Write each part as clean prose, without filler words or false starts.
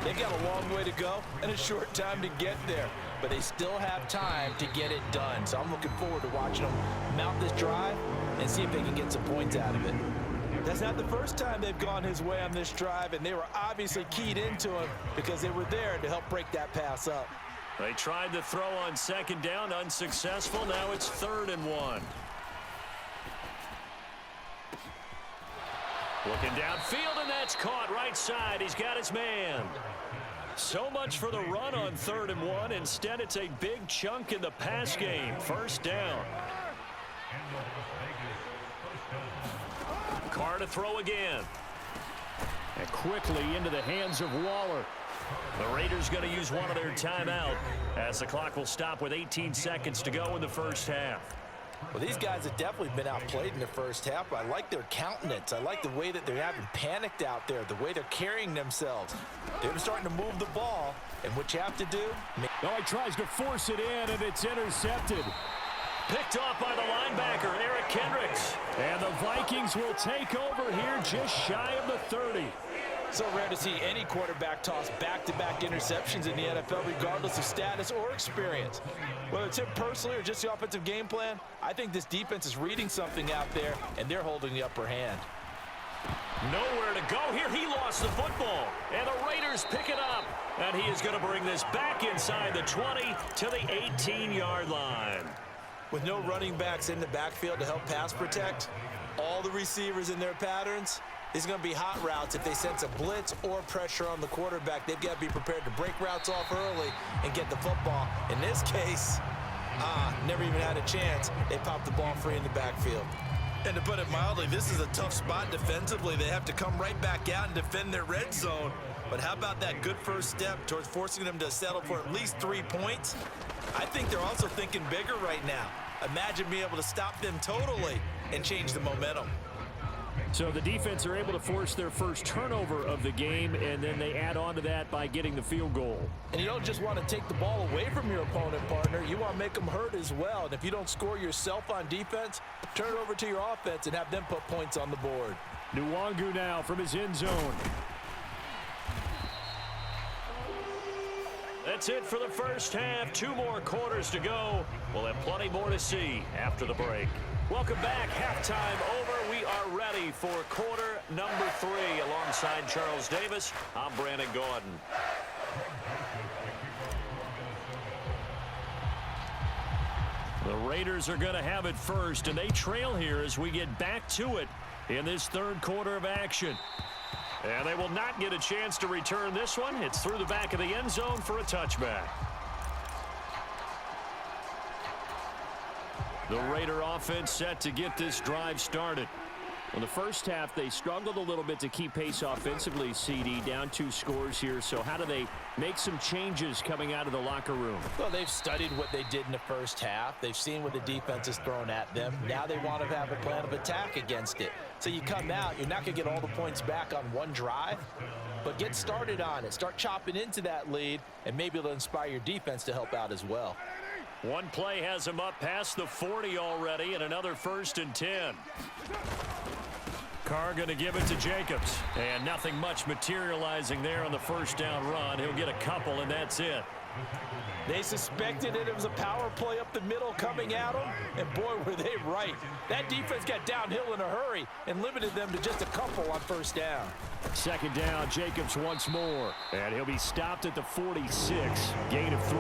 They've got a long way to go and a short time to get there, but they still have time to get it done. So I'm looking forward to watching them mount this drive and see if they can get some points out of it. That's not the first time they've gone his way on this drive, and they were obviously keyed into him because they were there to help break that pass up. They tried to throw on second down, unsuccessful. Now it's 3rd and 1. Looking downfield, and that's caught right side. He's got his man. So much for the run on 3rd and 1. Instead, it's a big chunk in the pass game. 1st down. Carr to throw again. And quickly into the hands of Waller. The Raiders going to use one of their timeout as the clock will stop with 18 seconds to go in the first half. Well, these guys have definitely been outplayed in the first half, but I like their countenance. I like the way that they haven't panicked out there, the way they're carrying themselves. They're starting to move the ball, and what you have to do... Oh, he tries to force it in, and it's intercepted. Picked off by the linebacker, Eric Kendricks. And the Vikings will take over here just shy of the 30. So rare to see any quarterback toss back-to-back interceptions in the NFL, regardless of status or experience. Whether it's him personally or just the offensive game plan, I think this defense is reading something out there, and they're holding the upper hand. Nowhere to go here. He lost the football, and the Raiders pick it up. And he is going to bring this back inside the 20 to the 18-yard line. With no running backs in the backfield to help pass protect, all the receivers in their patterns, these are going to be hot routes. If they sense a blitz or pressure on the quarterback, they've got to be prepared to break routes off early and get the football. In this case, never even had a chance. They popped the ball free in the backfield. And to put it mildly, this is a tough spot defensively. They have to come right back out and defend their red zone. But how about that good first step towards forcing them to settle for at least 3 points? I think they're also thinking bigger right now. Imagine being able to stop them totally and change the momentum. So the defense are able to force their first turnover of the game, and then they add on to that by getting the field goal. And you don't just want to take the ball away from your opponent, partner. You want to make them hurt as well. And if you don't score yourself on defense, turn it over to your offense and have them put points on the board. Nwangu now from his end zone. That's it for the first half. 2 more quarters to go. We'll have plenty more to see after the break. Welcome back. Halftime over. We are ready for quarter number 3. Alongside Charles Davis, I'm Brandon Gordon. The Raiders are going to have it first, and they trail here as we get back to it in this 3rd quarter of action. And they will not get a chance to return this one. It's through the back of the end zone for a touchback. The Raider offense set to get this drive started. In the first half, they struggled a little bit to keep pace offensively, CD, down 2 scores here. So how do they make some changes coming out of the locker room? Well, they've studied what they did in the first half. They've seen what the defense has thrown at them. Now they want to have a plan of attack against it. So you come out, you're not going to get all the points back on one drive, but get started on it. Start chopping into that lead, and maybe it'll inspire your defense to help out as well. One play has him up past the 40 already, and another 1st and 10. Carr going to give it to Jacobs. And nothing much materializing there on the first down run. He'll get a couple, and that's it. They suspected it was a power play up the middle coming at them, and boy, were they right. That defense got downhill in a hurry and limited them to just a couple on first down. 2nd down, Jacobs once more. And he'll be stopped at the 46. Gain of 3.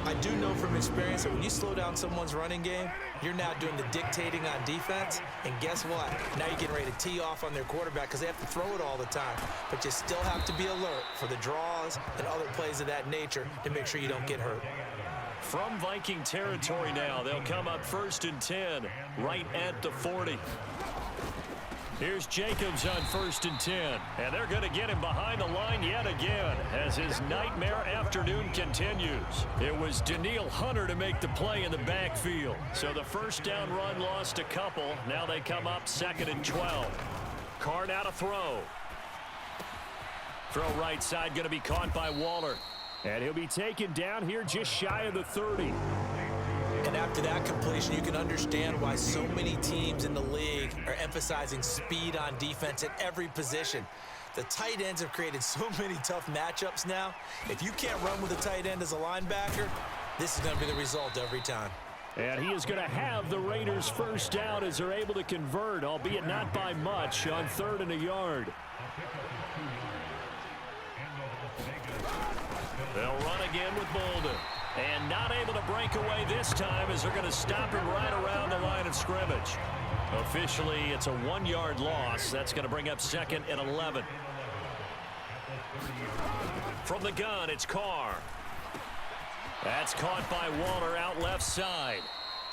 I do know from experience that when you slow down someone's running game, you're now doing the dictating on defense. And guess what? Now you're getting ready to tee off on their quarterback because they have to throw it all the time. But you still have to be alert for the draws and other plays of that nature to make sure you don't get hurt. From Viking territory now, they'll come up 1st and 10, right at the 40. Here's Jacobs on 1st and 10, and they're going to get him behind the line yet again as his nightmare afternoon continues. It was Danielle Hunter to make the play in the backfield. So the first down run lost a couple. Now they come up 2nd and 12. Carr now to throw. Throw right side going to be caught by Waller. And he'll be taken down here just shy of the 30. And after that completion, you can understand why so many teams in the league are emphasizing speed on defense at every position. The tight ends have created so many tough matchups now. If you can't run with a tight end as a linebacker, this is going to be the result every time. And he is going to have the Raiders first down as they're able to convert, albeit not by much, on 3rd and a yard. They'll run again with Bolden. And not able to break away this time as they're going to stop him right around the line of scrimmage. Officially, it's a 1-yard loss. That's going to bring up 2nd and 11. From the gun, it's Carr. That's caught by Waller out left side.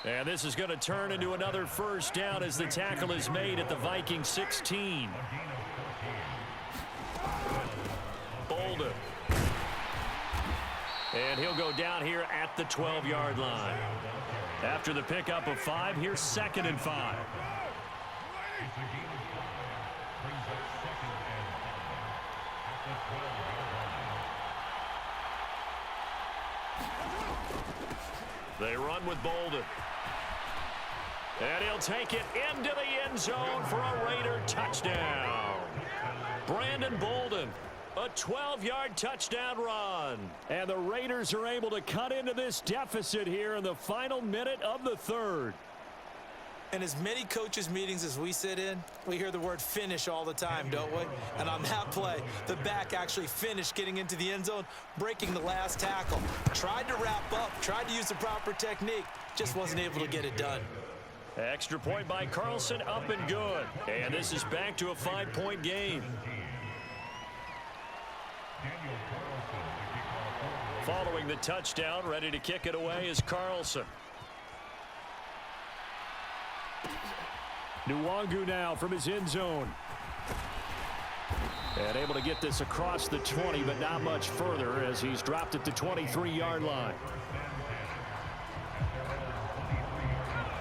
And this is going to turn into another first down as the tackle is made at the Viking 16. Bolden. And he'll go down here at the 12-yard line. After the pickup of 5, here's 2nd and 5. They run with Bolden. And he'll take it into the end zone for a Raider touchdown. Brandon Bolden. A 12-yard touchdown run. And the Raiders are able to cut into this deficit here in the final minute of the 3rd. In as many coaches' meetings as we sit in, we hear the word finish all the time, don't we? And on that play, the back actually finished getting into the end zone, breaking the last tackle. Tried to wrap up, tried to use the proper technique, just wasn't able to get it done. Extra point by Carlson, up and good. And this is back to a 5-point game. Following the touchdown, ready to kick it away is Carlson. Nwangu now from his end zone. And able to get this across the 20, but not much further as he's dropped at the 23-yard line.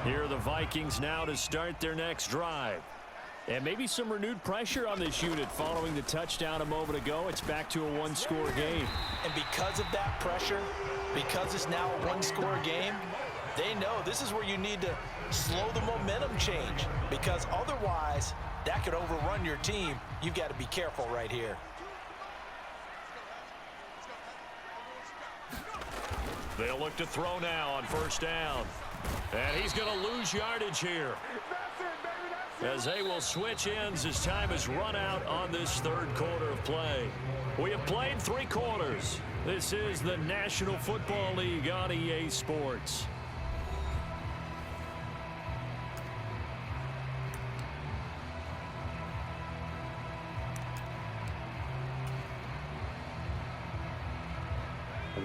Here are the Vikings now to start their next drive. And maybe some renewed pressure on this unit following the touchdown a moment ago. It's back to a 1-score game. And because of that pressure, because it's now a 1-score game, they know this is where you need to slow the momentum change, because otherwise that could overrun your team. You've got to be careful right here. They'll look to throw now on first down. And he's going to lose yardage here, as they will switch ends as time has run out on this 3rd quarter of play. We have played 3 quarters. This is the National Football League on EA Sports.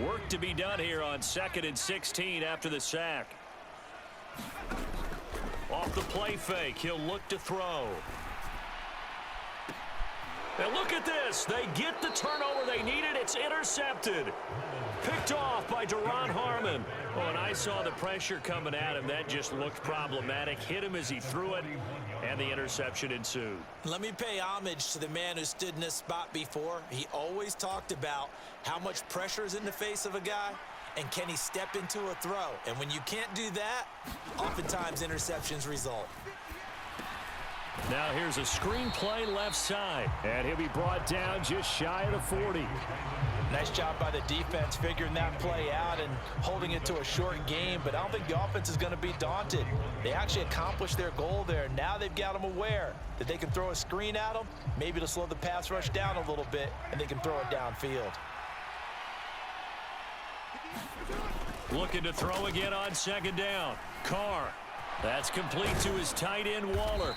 Work to be done here on 2nd and 16 after the sack. Off the play fake, he'll look to throw. And look at this. They get the turnover they needed. It's intercepted. Picked off by Duron Harmon. Oh, and I saw the pressure coming at him. That just looked problematic. Hit him as he threw it, and the interception ensued. Let me pay homage to the man who stood in this spot before. He always talked about how much pressure is in the face of a guy, and can he step into a throw? And when you can't do that, oftentimes interceptions result. Now here's a screen play left side. And he'll be brought down just shy of the 40. Nice job by the defense figuring that play out and holding it to a short game, but I don't think the offense is going to be daunted. They actually accomplished their goal there. Now they've got them aware that they can throw a screen at them, maybe to slow the pass rush down a little bit, and they can throw it downfield. Looking to throw again on 2nd down. Carr. That's complete to his tight end, Waller.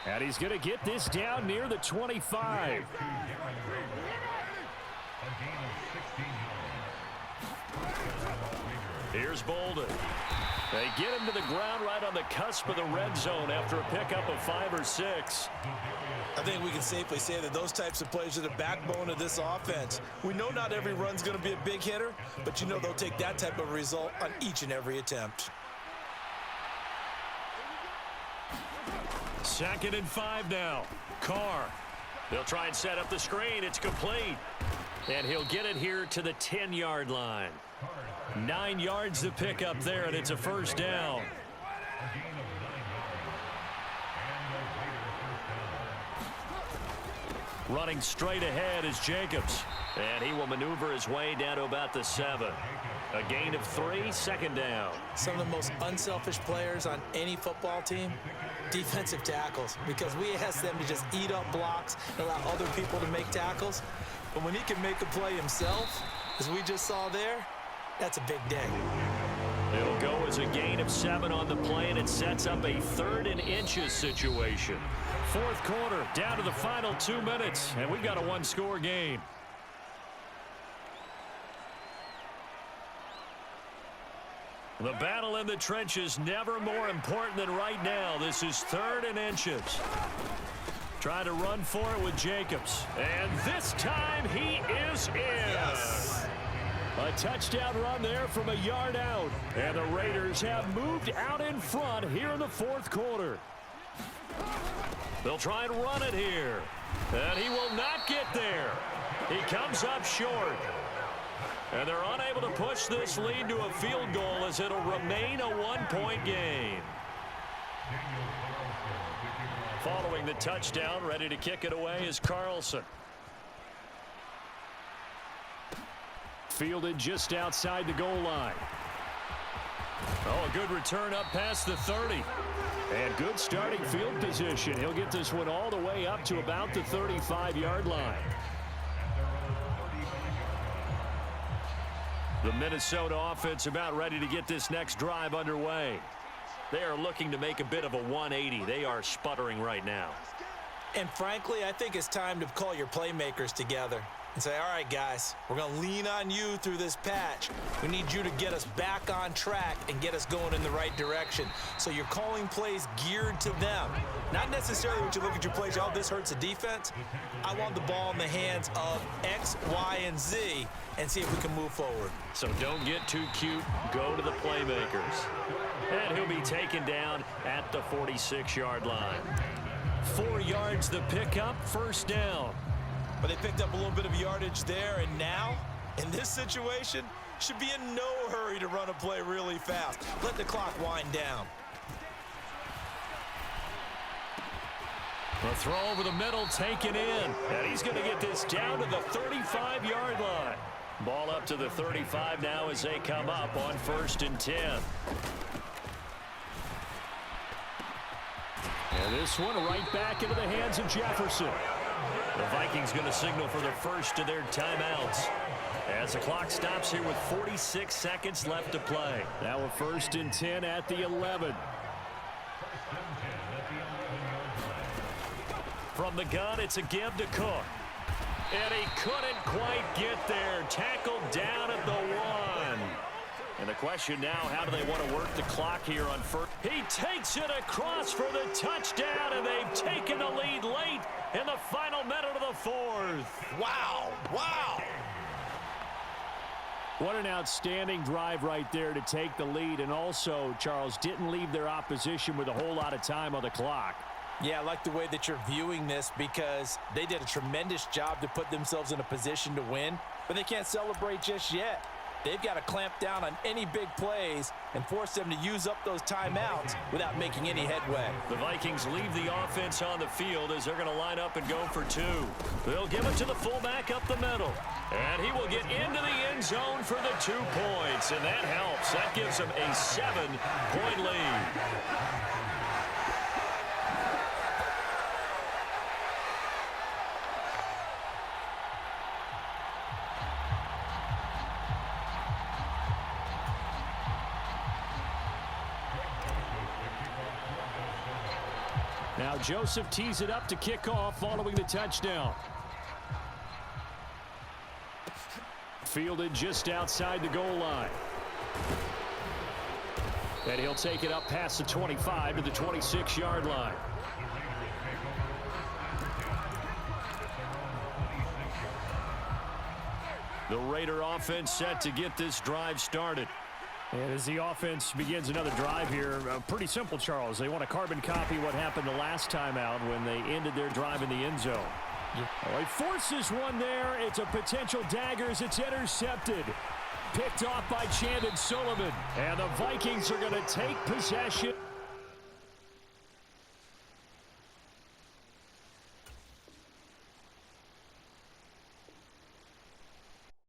And he's going to get this down near the 25. Here's Bolden. They get him to the ground right on the cusp of the red zone after a pickup of 5 or 6. I think we can safely say that those types of plays are the backbone of this offense. We know not every run's going to be a big hitter, but you know they'll take that type of result on each and every attempt. 2nd and 5 now. Carr. They'll try and set up the screen. It's complete. And he'll get it here to the 10-yard line. 9 yards to pick up there, and it's a first down. Running straight ahead is Jacobs. And he will maneuver his way down to about the 7. A gain of 3, 2nd down. Some of the most unselfish players on any football team, defensive tackles, because we ask them to just eat up blocks and allow other people to make tackles. But when he can make a play himself, as we just saw there, that's a big day. It'll go as a gain of 7 on the play, and it sets up a 3rd and inches situation. 4th quarter, down to the final 2 minutes, and we've got a 1-score game. The battle in the trenches never more important than right now. This is 3rd and inches. Trying to run for it with Jacobs. And this time he is in. Yes. A touchdown run there from a yard out. And the Raiders have moved out in front here in the 4th quarter. They'll try and run it here. And he will not get there. He comes up short. And they're unable to push this lead to a field goal as it'll remain a 1-point game. Following the touchdown, ready to kick it away is Carlson. Fielded just outside the goal line. Oh, a good return up past the 30. And good starting field position. He'll get this one all the way up to about the 35-yard line. The Minnesota offense about ready to get this next drive underway. They are looking to make a bit of a 180. They are sputtering right now. And frankly, I think it's time to call your playmakers together and say, all right, guys, we're going to lean on you through this patch. We need you to get us back on track and get us going in the right direction. So you're calling plays geared to them. Not necessarily when you look at your plays, oh, this hurts the defense. I want the ball in the hands of X, Y, and Z and see if we can move forward. So don't get too cute. Go to the playmakers. And he'll be taken down at the 46-yard line. 4 yards the pickup, 1st down. But they picked up a little bit of yardage there, and now, in this situation, should be in no hurry to run a play really fast. Let the clock wind down. A throw over the middle, taken in. And he's going to get this down to the 35-yard line. Ball up to the 35 now as they come up on 1st and 10. And this one right back into the hands of Jefferson. The Vikings going to signal for the first of their timeouts as the clock stops here with 46 seconds left to play. Now a 1st and 10 at the 11. From the gun, it's a give to Cook. And he couldn't quite get there. Tackled down at the 1. And the question now, how do they want to work the clock here on 1st? He takes it across for the touchdown, and they've taken the lead late in the final minute of the 4th. Wow, wow. What an outstanding drive right there to take the lead, and also, Charles, didn't leave their opposition with a whole lot of time on the clock. Yeah, I like the way that you're viewing this because they did a tremendous job to put themselves in a position to win, but they can't celebrate just yet. They've got to clamp down on any big plays and force them to use up those timeouts without making any headway. The Vikings leave the offense on the field as they're going to line up and go for 2. They'll give it to the fullback up the middle. And he will get into the end zone for the 2 points. And that helps. That gives them a 7-point lead. Now Joseph tees it up to kick off following the touchdown. Fielded just outside the goal line. And he'll take it up past the 25 to the 26-yard line. The Raider offense set to get this drive started. And as the offense begins another drive here, pretty simple, Charles. They want to carbon copy what happened the last time out when they ended their drive in the end zone. Yeah. Oh, he forces one there. It's a potential dagger as it's intercepted. Picked off by Chandon Sullivan. And the Vikings are going to take possession.